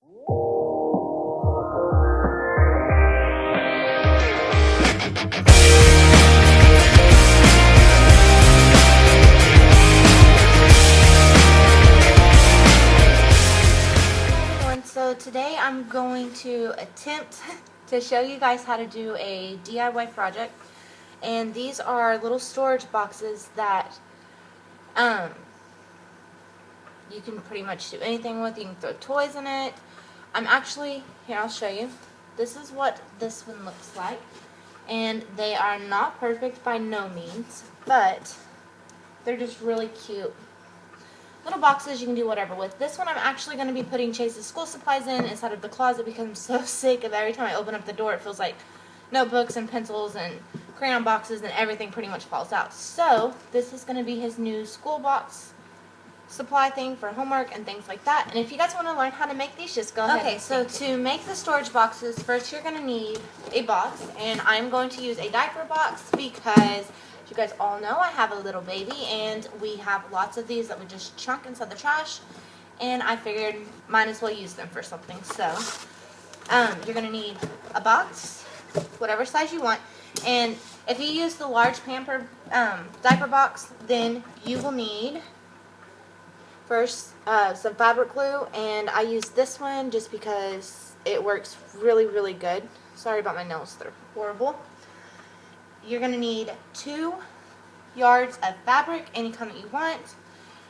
So today I'm going to attempt to show you guys how to do a DIY project, and these are little storage boxes that you can pretty much do anything with. You can throw toys in it. Here, I'll show you. This is what this one looks like, and they are not perfect by no means, but they're just really cute little boxes you can do whatever with. This one I'm actually going to be putting Chase's school supplies inside of the closet because I'm so sick of every time I open up the door it feels like notebooks and pencils and crayon boxes and everything pretty much falls out. So this is going to be his new school box supply thing for homework and things like that. And if you guys want to learn how to make these, just go ahead. Okay, so to make the storage boxes, first you're going to need a box, and I'm going to use a diaper box because you guys all know I have a little baby and we have lots of these that we just chunk inside the trash, and I figured might as well use them for something. So you're going to need a box, whatever size you want, and if you use the large Pamper diaper box, then you will need first some fabric glue, and I use this one just because it works really, really good. Sorry about my nails, they're horrible. You're going to need 2 yards of fabric, any kind that you want.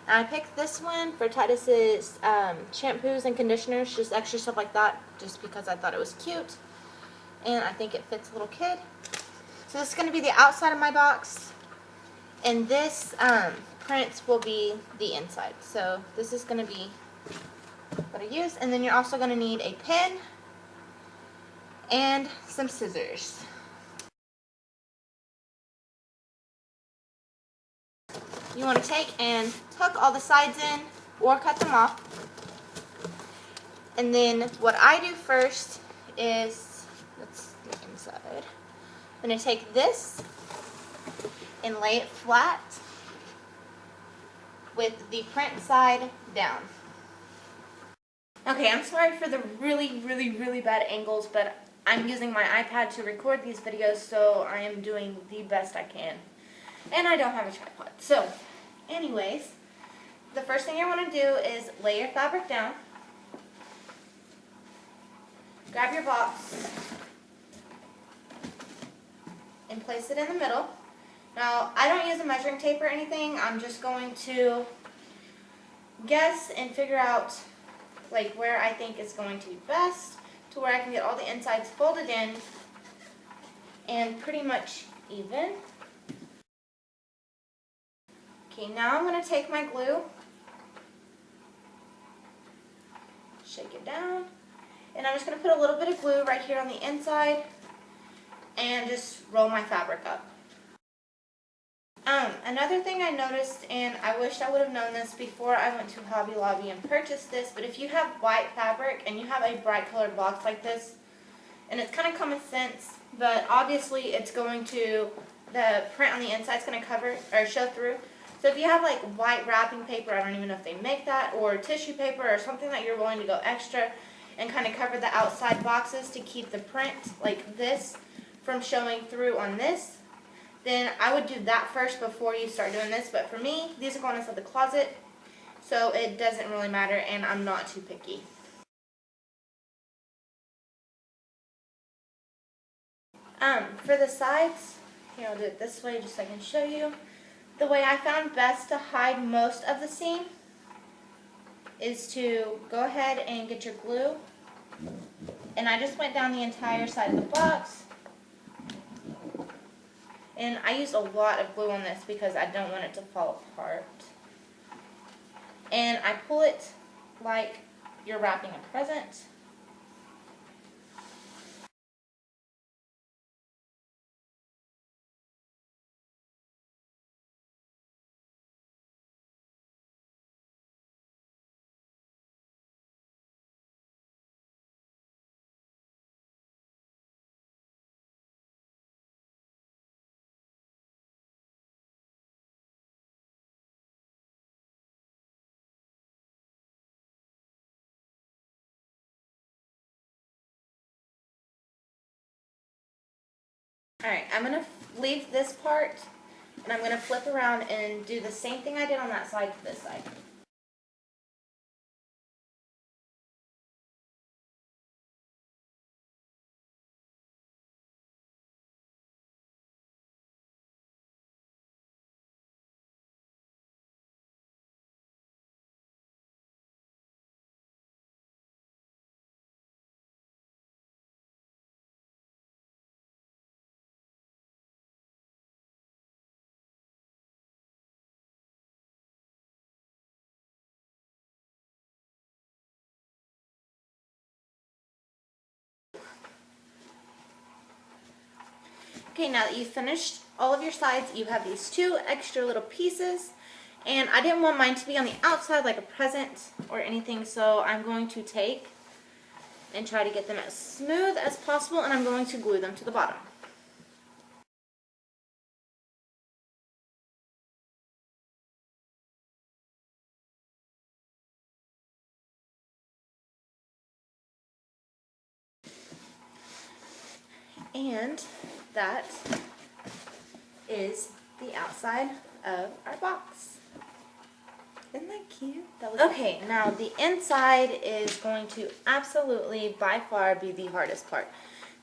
And I picked this one for Titus's shampoos and conditioners, just extra stuff like that, just because I thought it was cute. And I think it fits a little kid. So this is going to be the outside of my box. And this print will be the inside. So this is going to be what I use. And then you're also going to need a pen and some scissors. You want to take and tuck all the sides in or cut them off. And then what I do first is, let's look inside. I'm going to take this and lay it flat with the print side down. Okay, I'm sorry for the really, really, really bad angles, but I'm using my iPad to record these videos, so I am doing the best I can. And I don't have a tripod. So, anyways, the first thing you want to do is lay your fabric down. Grab your box and place it in the middle. Now, I don't use a measuring tape or anything. I'm just going to guess and figure out like where I think is going to be best to where I can get all the insides folded in and pretty much even. Okay, now I'm going to take my glue, shake it down, and I'm just going to put a little bit of glue right here on the inside and just roll my fabric up. Another thing I noticed, and I wish I would have known this before I went to Hobby Lobby and purchased this, but if you have white fabric and you have a bright colored box like this, and it's kind of common sense, but obviously it's going to, the print on the inside is going to cover or show through. So if you have like white wrapping paper, I don't even know if they make that, or tissue paper or something that you're willing to go extra and kind of cover the outside boxes to keep the print like this from showing through on this, then I would do that first before you start doing this. But for me, these are going inside the closet, so it doesn't really matter, and I'm not too picky. For the sides, here, I'll do it this way just so I can show you. The way I found best to hide most of the seam is to go ahead and get your glue, and I just went down the entire side of the box. And I use a lot of glue on this because I don't want it to fall apart. And I pull it like you're wrapping a present. Alright, I'm going to leave this part, and I'm going to flip around and do the same thing I did on that side to this side. Okay, now that you've finished all of your sides, you have these two extra little pieces. And I didn't want mine to be on the outside like a present or anything, so I'm going to take and try to get them as smooth as possible, and I'm going to glue them to the bottom. And that is the outside of our box. Isn't that cute? Okay, now the inside is going to absolutely, by far, be the hardest part.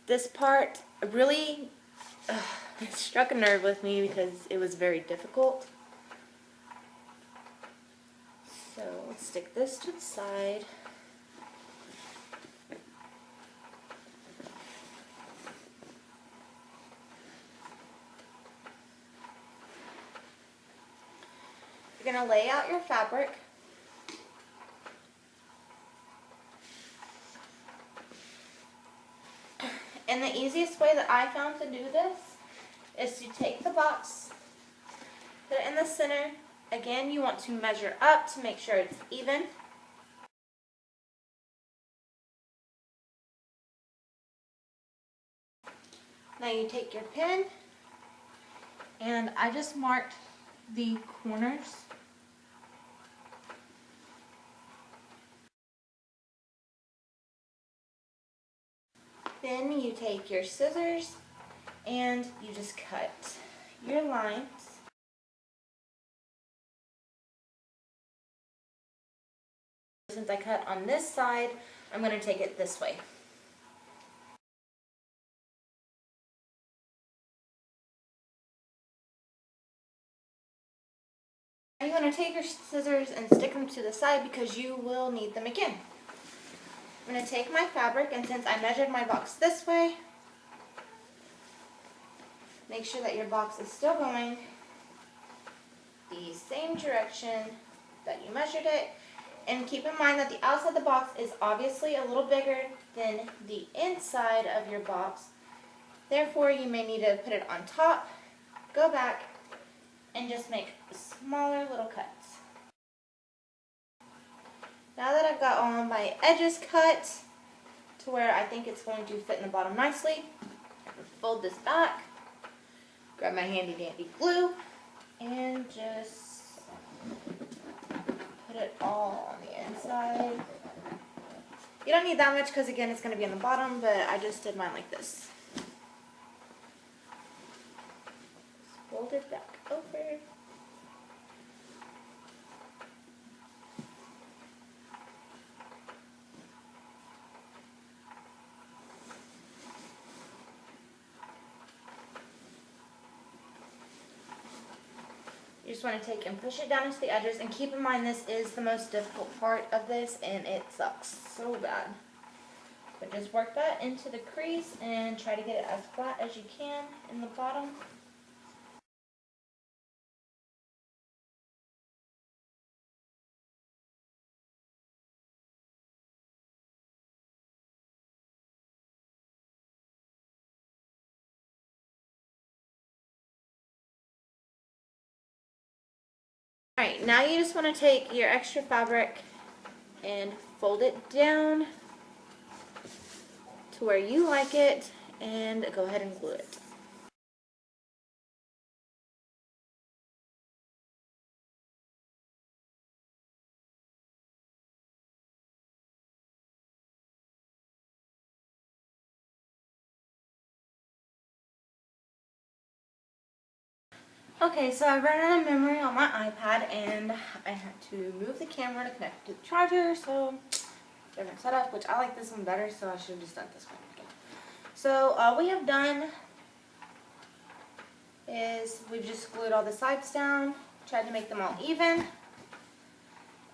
This part really it struck a nerve with me because it was very difficult. So let's stick this to the side. You're going to lay out your fabric. And the easiest way that I found to do this is to take the box, put it in the center. Again, you want to measure up to make sure it's even. Now you take your pen, and I just marked the corners. Then you take your scissors and you just cut your lines. Since I cut on this side, I'm going to take it this way. Now you're going to take your scissors and stick them to the side because you will need them again. I'm going to take my fabric, and since I measured my box this way, make sure that your box is still going the same direction that you measured it. And keep in mind that the outside of the box is obviously a little bigger than the inside of your box. Therefore, you may need to put it on top, go back, and just make smaller little cuts. Now that I've got all my edges cut to where I think it's going to fit in the bottom nicely, I can fold this back, grab my handy dandy glue, and just put it all on the inside. You don't need that much because again it's going to be on the bottom, but I just did mine like this. Just fold it back over. You just want to take and push it down into the edges, and keep in mind this is the most difficult part of this and it sucks so bad. But just work that into the crease and try to get it as flat as you can in the bottom. Alright, now you just want to take your extra fabric and fold it down to where you like it and go ahead and glue it. Okay, so I ran out of memory on my iPad and I had to move the camera to connect to the charger, so different setup, which I like this one better, so I should have just done this one again. So all we have done is we've just glued all the sides down, tried to make them all even,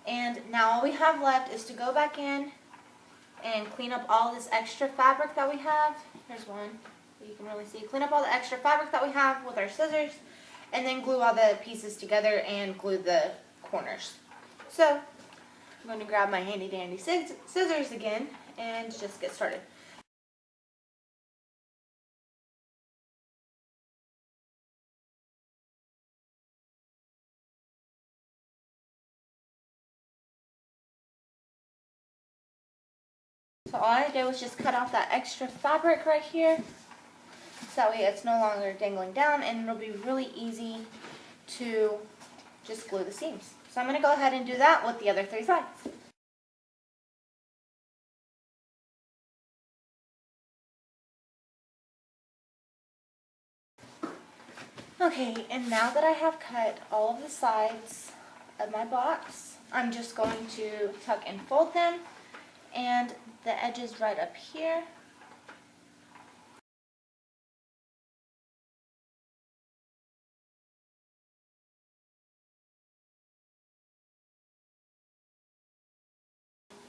and now all we have left is to go back in and clean up all this extra fabric that we have. Here's one that you can really see. Clean up all the extra fabric that we have with our scissors, and then glue all the pieces together and glue the corners. So I'm going to grab my handy dandy scissors again and just get started. So all I did was just cut off that extra fabric right here, so that way it's no longer dangling down, and it'll be really easy to just glue the seams. So I'm going to go ahead and do that with the other 3 sides. Okay, and now that I have cut all of the sides of my box, I'm just going to tuck and fold them, and the edges right up here.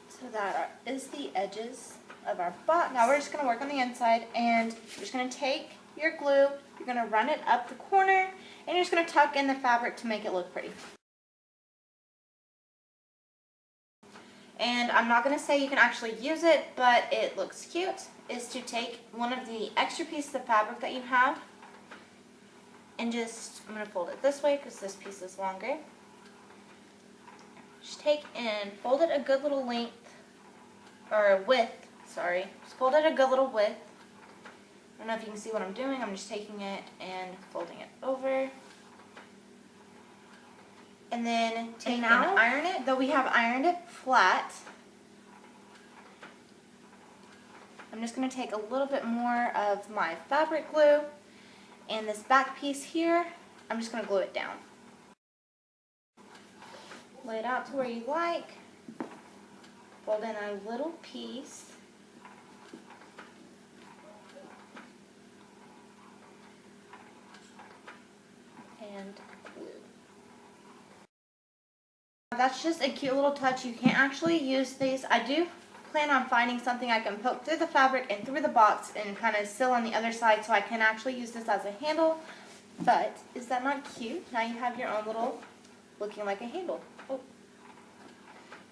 So that is the edges of our box. Now we're just going to work on the inside, and you're just going to take your glue, you're going to run it up the corner, and you're just going to tuck in the fabric to make it look pretty. And I'm not going to say you can actually use it, but it looks cute, is to take one of the extra pieces of fabric that you have, and just, I'm going to fold it this way because this piece is longer. Just take and fold it a good little length, or width, sorry. Just fold it a good little width. I don't know if you can see what I'm doing. I'm just taking it and folding it over. And then take and iron it, though we have ironed it flat. I'm just going to take a little bit more of my fabric glue, and this back piece here, I'm just going to glue it down. Lay it out to where you like. Fold in a little piece. And glue. That's just a cute little touch. You can't actually use these. I do plan on finding something I can poke through the fabric and through the box and kind of seal on the other side so I can actually use this as a handle. But is that not cute? Now you have your own little, looking like a handle. Oh.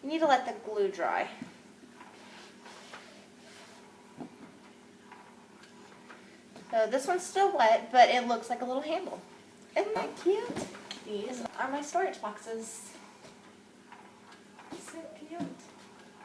You need to let the glue dry. So this one's still wet, but it looks like a little handle. Isn't that cute? These are my storage boxes. So cute.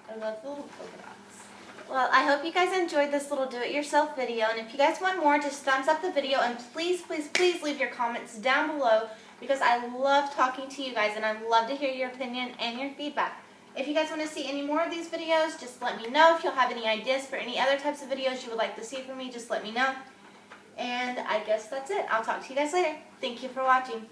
I love the little polka dots. Well, I hope you guys enjoyed this little do-it-yourself video, and if you guys want more, just thumbs up the video, and please, please, please leave your comments down below, because I love talking to you guys, and I love to hear your opinion and your feedback. If you guys want to see any more of these videos, just let me know. If you'll have any ideas for any other types of videos you would like to see from me, just let me know. And I guess that's it. I'll talk to you guys later. Thank you for watching.